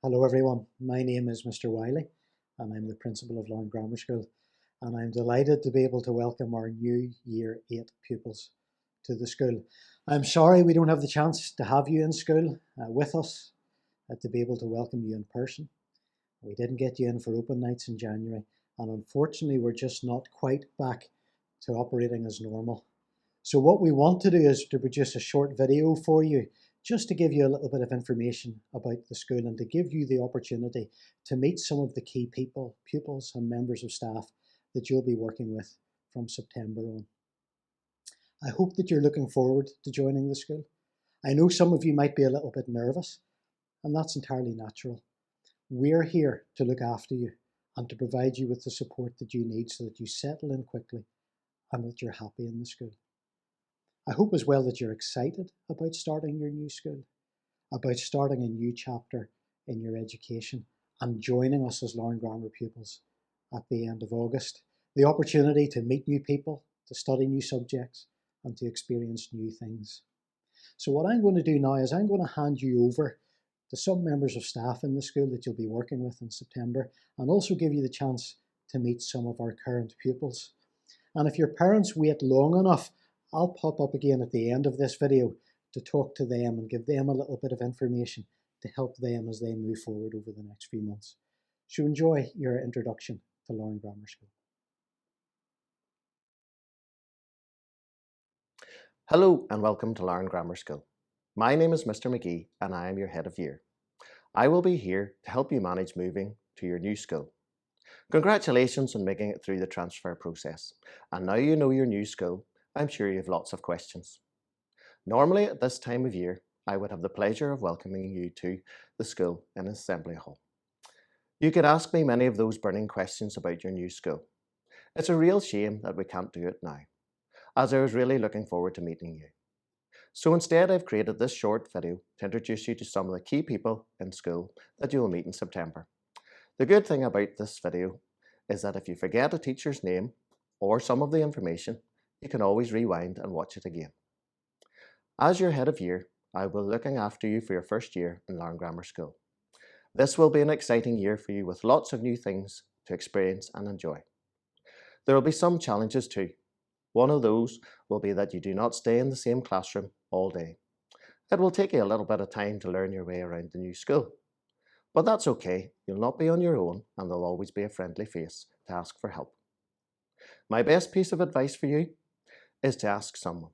Hello everyone, my name is Mr. Wiley and I'm the principal of Larne Grammar School, and I'm delighted to be able to welcome our new Year 8 pupils to the school. I'm sorry we don't have the chance to have you in school with us to be able to welcome you in person. We didn't get you in for open nights in January, and unfortunately we're just not quite back to operating as normal. So what we want to do is to produce a short video for you, just to give you a little bit of information about the school and to give you the opportunity to meet some of the key people, pupils and members of staff that you'll be working with from September on. I hope that you're looking forward to joining the school. I know some of you might be a little bit nervous, and that's entirely natural. We're here to look after you and to provide you with the support that you need so that you settle in quickly and that you're happy in the school. I hope as well that you're excited about starting your new school, about starting a new chapter in your education and joining us as Larne Grammar pupils at the end of August. The opportunity to meet new people, to study new subjects and to experience new things. So what I'm going to do now is I'm going to hand you over to some members of staff in the school that you'll be working with in September, and also give you the chance to meet some of our current pupils. And if your parents wait long enough, I'll pop up again at the end of this video to talk to them and give them a little bit of information to help them as they move forward over the next few months. So enjoy your introduction to Larne Grammar School. Hello and welcome to Larne Grammar School. My name is Mr. McGee and I am your head of year. I will be here to help you manage moving to your new school. Congratulations on making it through the transfer process, and now you know your new school, I'm sure you have lots of questions. Normally at this time of year, I would have the pleasure of welcoming you to the school in Assembly Hall. You could ask me many of those burning questions about your new school. It's a real shame that we can't do it now, as I was really looking forward to meeting you. So instead, I've created this short video to introduce you to some of the key people in school that you will meet in September. The good thing about this video is that if you forget a teacher's name or some of the information, you can always rewind and watch it again. As your head of year, I will be looking after you for your first year in Larne Grammar School. This will be an exciting year for you with lots of new things to experience and enjoy. There will be some challenges too. One of those will be that you do not stay in the same classroom all day. It will take you a little bit of time to learn your way around the new school. But that's okay, you'll not be on your own and there'll always be a friendly face to ask for help. My best piece of advice for you is to ask someone.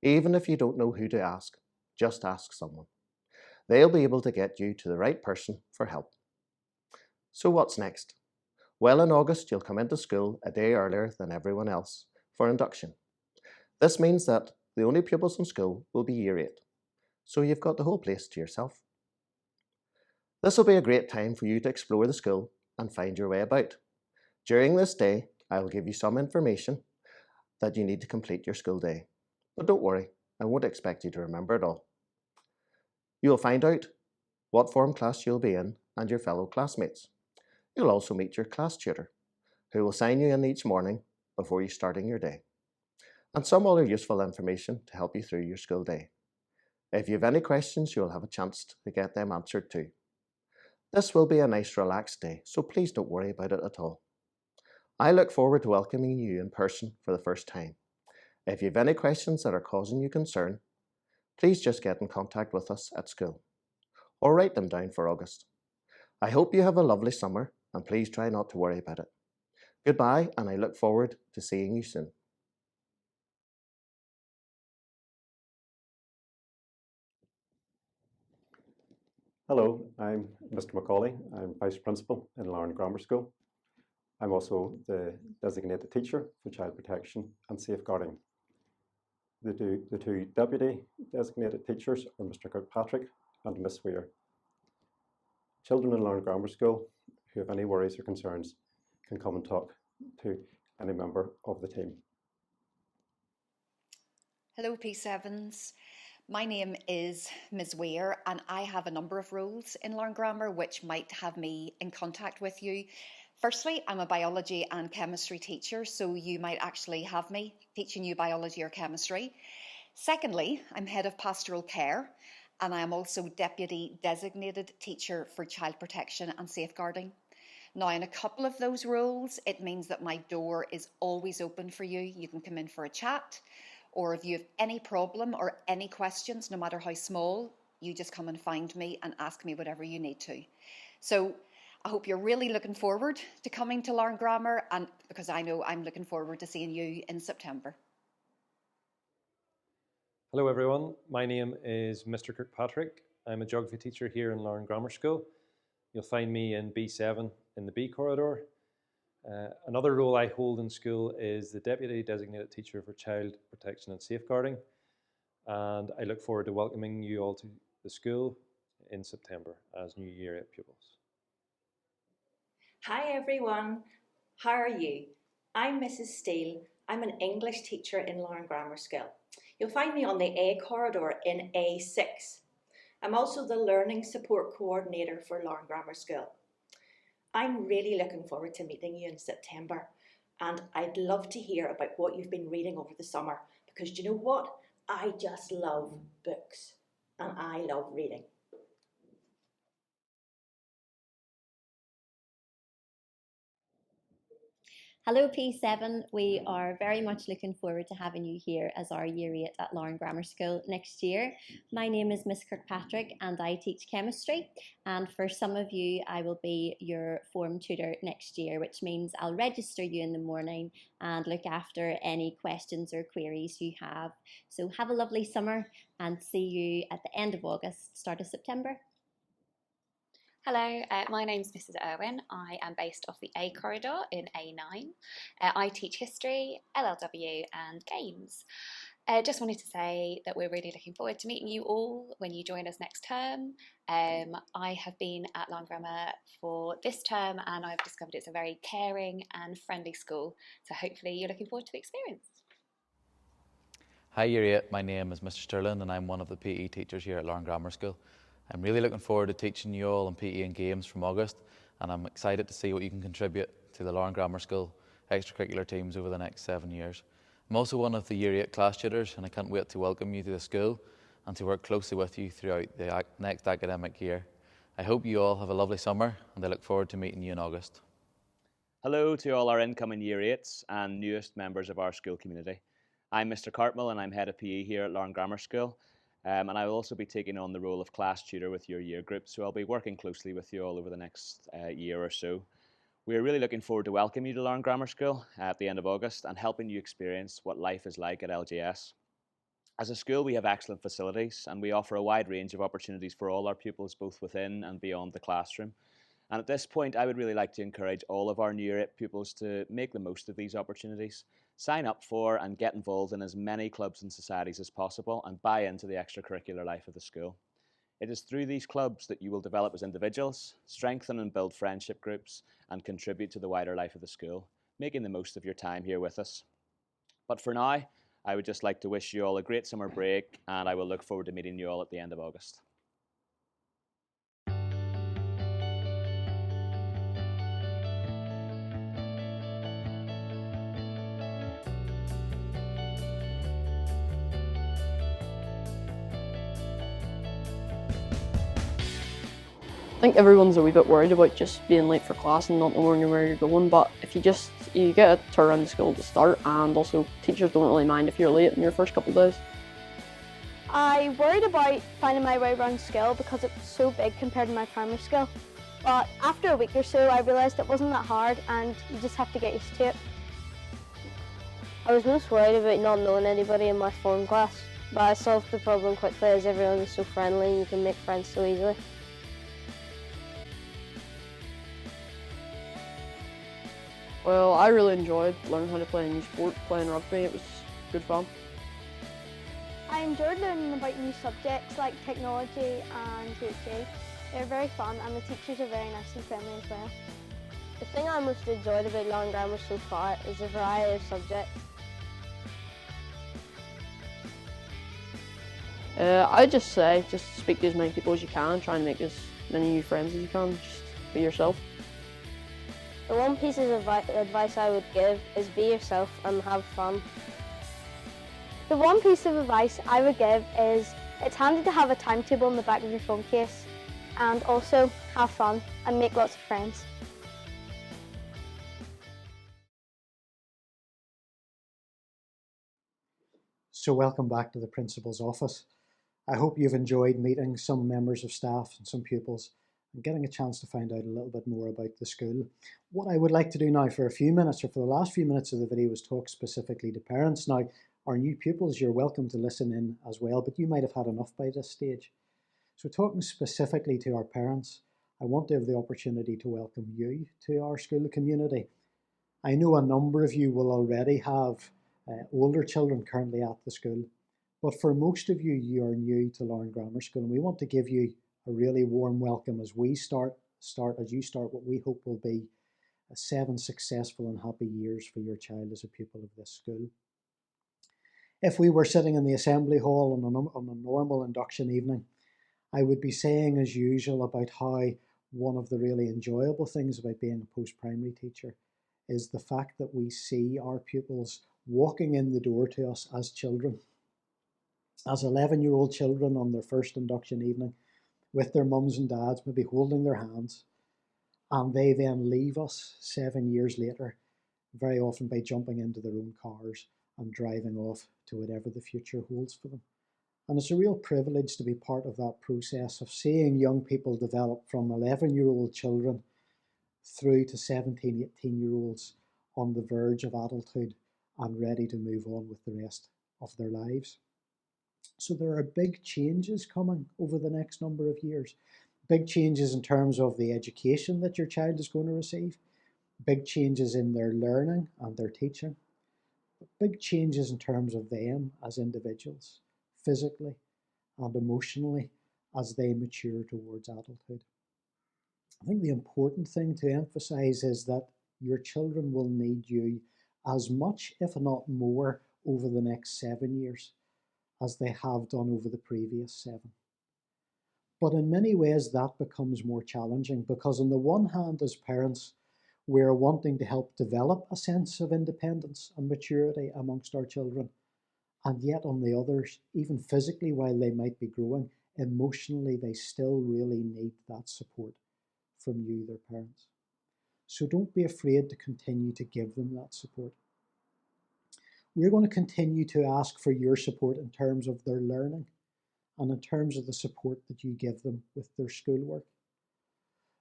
Even if you don't know who to ask, just ask someone. They'll be able to get you to the right person for help. So what's next? Well, in August, you'll come into school a day earlier than everyone else for induction. This means that the only pupils in school will be Year 8, so you've got the whole place to yourself. This will be a great time for you to explore the school and find your way about. During this day, I will give you some information that you need to complete your school day. But don't worry, I won't expect you to remember it all. You will find out what form class you'll be in and your fellow classmates. You'll also meet your class tutor, who will sign you in each morning before you starting your day, and some other useful information to help you through your school day. If you have any questions, you'll have a chance to get them answered too. This will be a nice relaxed day, so please don't worry about it at all. I look forward to welcoming you in person for the first time. If you have any questions that are causing you concern, please just get in contact with us at school, or write them down for August. I hope you have a lovely summer, and please try not to worry about it. Goodbye, and I look forward to seeing you soon. Hello, I'm Mr. Macaulay. I'm Vice Principal in Larne Grammar School. I'm also the designated teacher for child protection and safeguarding. The two deputy designated teachers are Mr. Kirkpatrick and Miss Weir. Children in Larne Grammar School who have any worries or concerns can come and talk to any member of the team. Hello, P7s. My name is Ms. Weir, and I have a number of roles in Larne Grammar which might have me in contact with you. Firstly, I'm a biology and chemistry teacher, so you might actually have me teaching you biology or chemistry. Secondly, I'm head of pastoral care, and I am also Deputy Designated Teacher for Child Protection and Safeguarding. Now, in a couple of those roles, it means that my door is always open for you. You can come in for a chat, or if you have any problem or any questions, no matter how small, you just come and find me and ask me whatever you need to. So I hope you're really looking forward to coming to Learn Grammar, and because I know I'm looking forward to seeing you in September. Hello everyone, my name is Mr. Kirkpatrick. I'm a geography teacher here in Lauren Grammar School. You'll find me in B7 in the B corridor. Another role I hold in school is the Deputy Designated Teacher for Child Protection and Safeguarding, and I look forward to welcoming you all to the school in September as new Year 8 pupils. Hi everyone, how are you? I'm Mrs. Steele. I'm an English teacher in Lauren Grammar School. You'll find me on the A corridor in A6. I'm also the Learning Support Coordinator for Lauren Grammar School. I'm really looking forward to meeting you in September, and I'd love to hear about what you've been reading over the summer, because do you know what? I just love books and I love reading. Hello P7, we are very much looking forward to having you here as our Year 8 at Lauren Grammar School next year. My name is Miss Kirkpatrick and I teach chemistry, and for some of you I will be your form tutor next year, which means I'll register you in the morning and look after any questions or queries you have. So have a lovely summer and see you at the end of August, start of September. Hello, my name's Mrs. Irwin. I am based off the A corridor in A9. I teach history, LLW and games. Just wanted to say that we're really looking forward to meeting you all when you join us next term. I have been at Lauren Grammar for this term and I've discovered it's a very caring and friendly school, so hopefully you're looking forward to the experience. Hi Year 8, my name is Mr. Sterling and I'm one of the PE teachers here at Lauren Grammar School. I'm really looking forward to teaching you all in PE and games from August, and I'm excited to see what you can contribute to the Lauren Grammar School extracurricular teams over the next 7 years. I'm also one of the Year 8 class tutors, and I can't wait to welcome you to the school and to work closely with you throughout the next academic year. I hope you all have a lovely summer, and I look forward to meeting you in August. Hello to all our incoming Year 8s and newest members of our school community. I'm Mr. Cartmel and I'm Head of PE here at Lauren Grammar School. And I will also be taking on the role of class tutor with your year group, so I'll be working closely with you all over the next year or so. We're really looking forward to welcoming you to Lauren Grammar School at the end of August and helping you experience what life is like at LGS. As a school, we have excellent facilities and we offer a wide range of opportunities for all our pupils, both within and beyond the classroom. And at this point, I would really like to encourage all of our new Year 8 pupils to make the most of these opportunities. Sign up for and get involved in as many clubs and societies as possible and buy into the extracurricular life of the school. It is through these clubs that you will develop as individuals, strengthen and build friendship groups, and contribute to the wider life of the school, making the most of your time here with us. But for now, I would just like to wish you all a great summer break, and I will look forward to meeting you all at the end of August. I think everyone's a wee bit worried about just being late for class and not knowing where you're going, but if you get a tour around the school to start, and also teachers don't really mind if you're late in your first couple of days. I worried about finding my way around school because it was so big compared to my primary school, but after a week or so I realised it wasn't that hard and you just have to get used to it. I was most worried about not knowing anybody in my form class, but I solved the problem quickly as everyone is so friendly and you can make friends so easily. Well, I really enjoyed learning how to play a new sport, playing rugby. It was good fun. I enjoyed learning about new subjects like technology and HA. They're very fun and the teachers are very nice and friendly as well. The thing I most enjoyed about Lauren Grammar so far is the variety of subjects. I'd just say, speak to as many people as you can, try and make as many new friends as you can, just be yourself. The one piece of advice I would give is be yourself and have fun. The one piece of advice I would give is It's handy to have a timetable in the back of your phone case, and also have fun and make lots of friends. So welcome back to the Principal's office. I hope you've enjoyed meeting some members of staff and some pupils and getting a chance to find out a little bit more about the school. What I would like to do now for a few minutes, or for the last few minutes of the video, is talk specifically to parents. Now, our new pupils, you're welcome to listen in as well, but you might have had enough by this stage. So talking specifically to our parents, I want to have the opportunity to welcome you to our school community. I know a number of you will already have older children currently at the school, but for most of you, you are new to Lauren Grammar School, and we want to give you a really warm welcome as you start what we hope will be 7 successful and happy years for your child as a pupil of this school. If we were sitting in the assembly hall on a normal induction evening, I would be saying as usual about how one of the really enjoyable things about being a post-primary teacher is the fact that we see our pupils walking in the door to us as children, as 11-year-old children on their first induction evening, with their mums and dads maybe holding their hands, and they then leave us 7 years later, very often by jumping into their own cars and driving off to whatever the future holds for them. And it's a real privilege to be part of that process of seeing young people develop from 11-year-old children through to 17, 18-year-olds on the verge of adulthood and ready to move on with the rest of their lives. So there are big changes coming over the next number of years. Big changes in terms of the education that your child is going to receive. Big changes in their learning and their teaching. Big changes in terms of them as individuals, physically and emotionally, as they mature towards adulthood. I think the important thing to emphasize is that your children will need you as much, if not more, over the next 7 years as they have done over the previous 7. But in many ways that becomes more challenging because on the one hand, as parents, we're wanting to help develop a sense of independence and maturity amongst our children. And yet on the others, even physically while they might be growing, emotionally they still really need that support from you, their parents. So don't be afraid to continue to give them that support. We're going to continue to ask for your support in terms of their learning and in terms of the support that you give them with their schoolwork.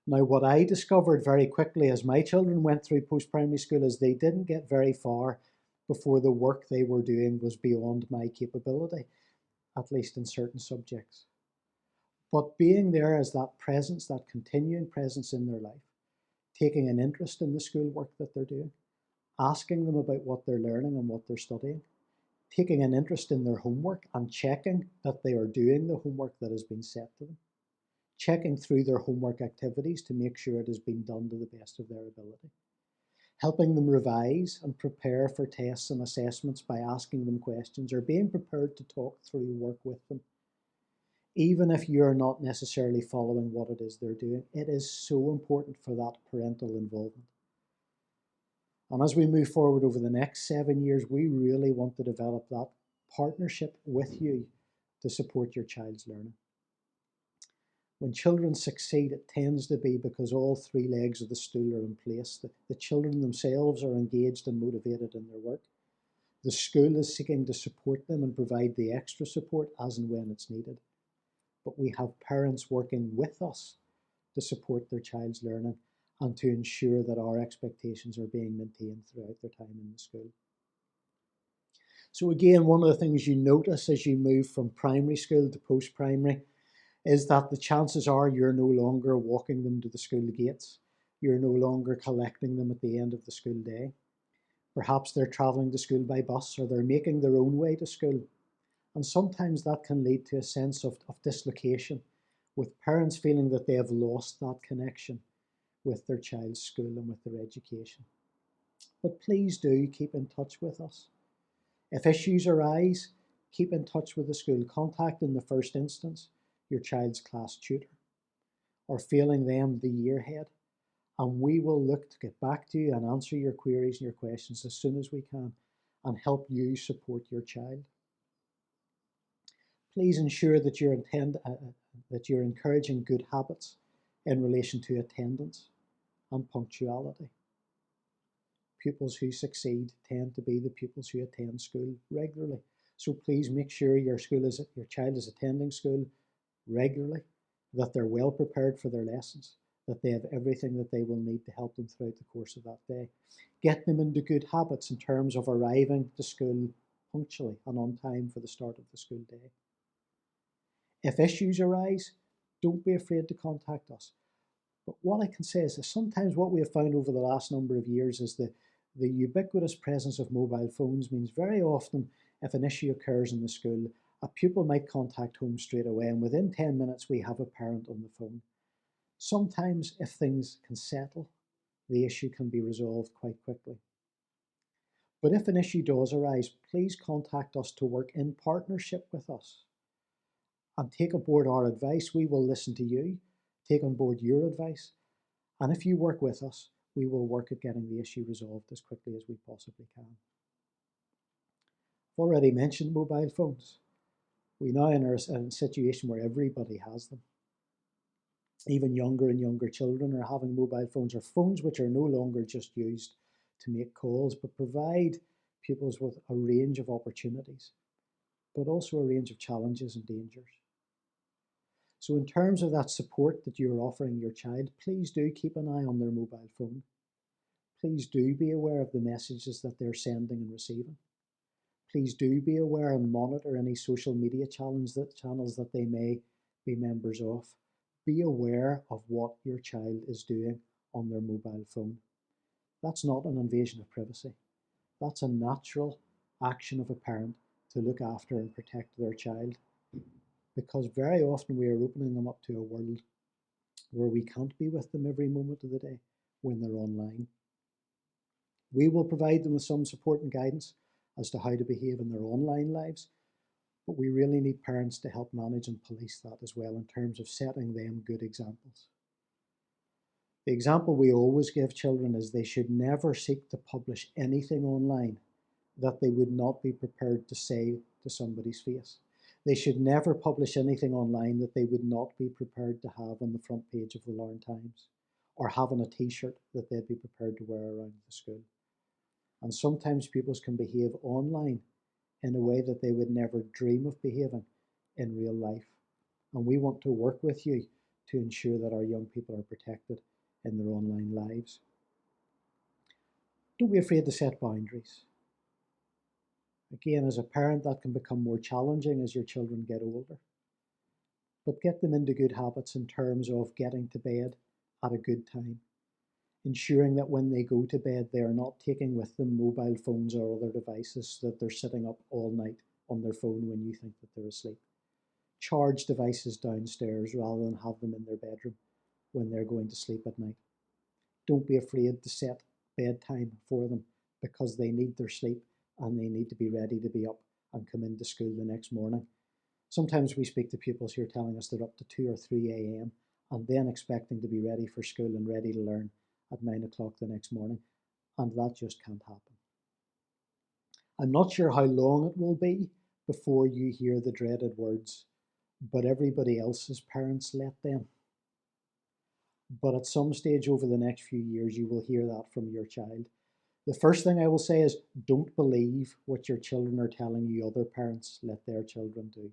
Now, what I discovered very quickly as my children went through post-primary school is they didn't get very far before the work they were doing was beyond my capability, at least in certain subjects. But being there as that presence, that continuing presence in their life, taking an interest in the schoolwork that they're doing, asking them about what they're learning and what they're studying, taking an interest in their homework and checking that they are doing the homework that has been set to them, checking through their homework activities to make sure it has been done to the best of their ability, helping them revise and prepare for tests and assessments by asking them questions or being prepared to talk through work with them. Even if you're not necessarily following what it is they're doing, it is so important for that parental involvement. And as we move forward over the next 7 years, we really want to develop that partnership with you to support your child's learning. When children succeed, it tends to be because all 3 legs of the stool are in place. The children themselves are engaged and motivated in their work. The school is seeking to support them and provide the extra support as and when it's needed. But we have parents working with us to support their child's learning and to ensure that our expectations are being maintained throughout their time in the school. So again, one of the things you notice as you move from primary school to post-primary is that the chances are you're no longer walking them to the school gates. You're no longer collecting them at the end of the school day. Perhaps they're travelling to school by bus or they're making their own way to school. And sometimes that can lead to a sense of dislocation, with parents feeling that they have lost that connection with their child's school and with their education. But please do keep in touch with us. If issues arise, keep in touch with the school. Contact in the first instance your child's class tutor or failing them the year head. And we will look to get back to you and answer your queries and your questions as soon as we can and help you support your child. please ensure that that you're encouraging good habits in relation to attendance and punctuality. Pupils who succeed tend to be the pupils who attend school regularly. So please make sure your child is attending school regularly, that they're well prepared for their lessons, that they have everything that they will need to help them throughout the course of that day. Get them into good habits in terms of arriving to school punctually and on time for the start of the school day. If issues arise, don't be afraid to contact us. But what I can say is that sometimes what we have found over the last number of years is that the ubiquitous presence of mobile phones means very often if an issue occurs in the school, a pupil might contact home straight away, and within 10 minutes we have a parent on the phone. Sometimes if things can settle, the issue can be resolved quite quickly. But if an issue does arise, please contact us to work in partnership with us and take aboard our advice. We will listen to you, take on board your advice, and if you work with us, we will work at getting the issue resolved as quickly as we possibly can. I've already mentioned mobile phones. We now are in a situation where everybody has them. Even younger and younger children are having mobile phones, or phones which are no longer just used to make calls, but provide pupils with a range of opportunities, but also a range of challenges and dangers. So in terms of that support that you're offering your child, please do keep an eye on their mobile phone. Please do be aware of the messages that they're sending and receiving. Please do be aware and monitor any social media channels that they may be members of. Be aware of what your child is doing on their mobile phone. That's not an invasion of privacy. That's a natural action of a parent to look after and protect their child, because very often we are opening them up to a world where we can't be with them every moment of the day when they're online. We will provide them with some support and guidance as to how to behave in their online lives, but we really need parents to help manage and police that as well in terms of setting them good examples. The example we always give children is they should never seek to publish anything online that they would not be prepared to say to somebody's face. They should never publish anything online that they would not be prepared to have on the front page of the Larne Times, or have on a t-shirt that they'd be prepared to wear around the school. And sometimes pupils can behave online in a way that they would never dream of behaving in real life. And we want to work with you to ensure that our young people are protected in their online lives. Don't be afraid to set boundaries. Again, as a parent, that can become more challenging as your children get older. But get them into good habits in terms of getting to bed at a good time, ensuring that when they go to bed, they are not taking with them mobile phones or other devices, that they're sitting up all night on their phone when you think that they're asleep. Charge devices downstairs rather than have them in their bedroom when they're going to sleep at night. Don't be afraid to set bedtime for them, because they need their sleep and they need to be ready to be up and come into school the next morning. Sometimes we speak to pupils who are telling us they're up to 2 or 3 a.m. and then expecting to be ready for school and ready to learn at 9 o'clock the next morning, and that just can't happen. I'm not sure how long it will be before you hear the dreaded words, but everybody else's parents let them. But at some stage over the next few years, you will hear that from your child. The first thing I will say is, don't believe what your children are telling you other parents let their children do.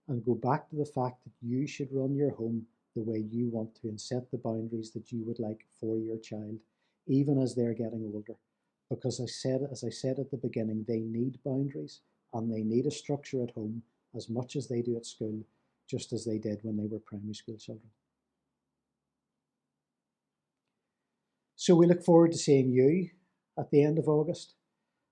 And go back to the fact that you should run your home the way you want to and set the boundaries that you would like for your child, even as they're getting older. Because as I said at the beginning, they need boundaries and they need a structure at home as much as they do at school, just as they did when they were primary school children. So we look forward to seeing you at the end of August,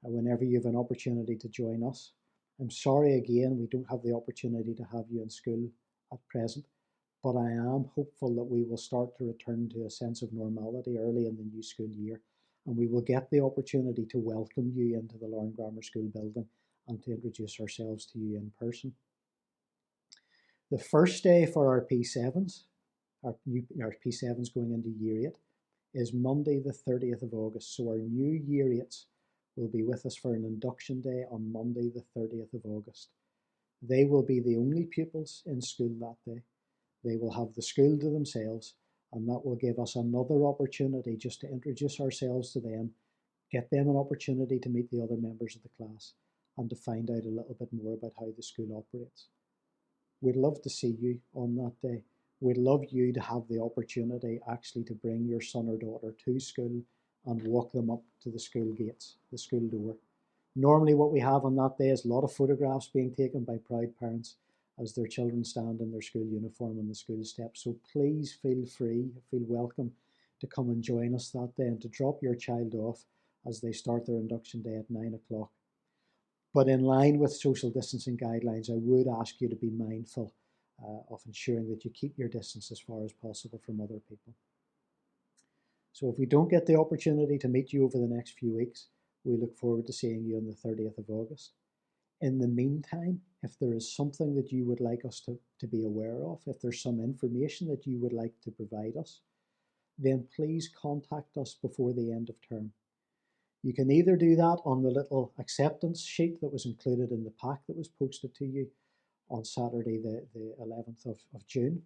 whenever you have an opportunity to join us. I'm sorry again, we don't have the opportunity to have you in school at present, but I am hopeful that we will start to return to a sense of normality early in the new school year, and we will get the opportunity to welcome you into the Larne Grammar School building and to introduce ourselves to you in person. The first day for our P7s, our P7s going into Year 8, is Monday the 30th of August. So our new Year 8s will be with us for an induction day on Monday the 30th of August. They will be the only pupils in school that day. They will have the school to themselves, and that will give us another opportunity just to introduce ourselves to them, get them an opportunity to meet the other members of the class, and to find out a little bit more about how the school operates. We'd love to see you on that day. We'd love you to have the opportunity actually to bring your son or daughter to school and walk them up to the school gates, the school door. Normally what we have on that day is a lot of photographs being taken by proud parents as their children stand in their school uniform on the school steps. So please feel free, feel welcome to come and join us that day and to drop your child off as they start their induction day at 9 o'clock. But in line with social distancing guidelines, I would ask you to be mindful of ensuring that you keep your distance as far as possible from other people. So if we don't get the opportunity to meet you over the next few weeks, we look forward to seeing you on the 30th of August. In the meantime, if there is something that you would like us to be aware of, if there's some information that you would like to provide us, then please contact us before the end of term. You can either do that on the little acceptance sheet that was included in the pack that was posted to you on Saturday, the 11th of June,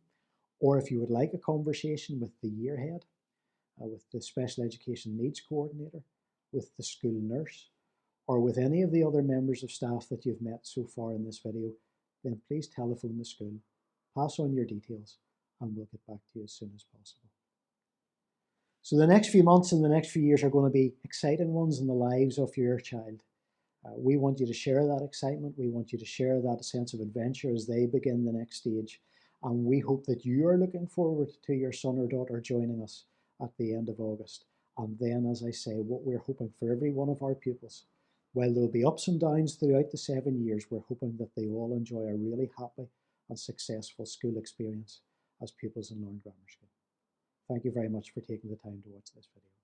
or if you would like a conversation with the year head, with the special education needs coordinator, with the school nurse, or with any of the other members of staff that you've met so far in this video, then please telephone the school, pass on your details, and we'll get back to you as soon as possible. So the next few months and the next few years are going to be exciting ones in the lives of your child. We want you to share that excitement. We want you to share that sense of adventure as they begin the next stage. And we hope that you are looking forward to your son or daughter joining us at the end of August. And then, as I say, what we're hoping for every one of our pupils, while there'll be ups and downs throughout the 7 years, we're hoping that they all enjoy a really happy and successful school experience as pupils in Larne Grammar School. Thank you very much for taking the time to watch this video.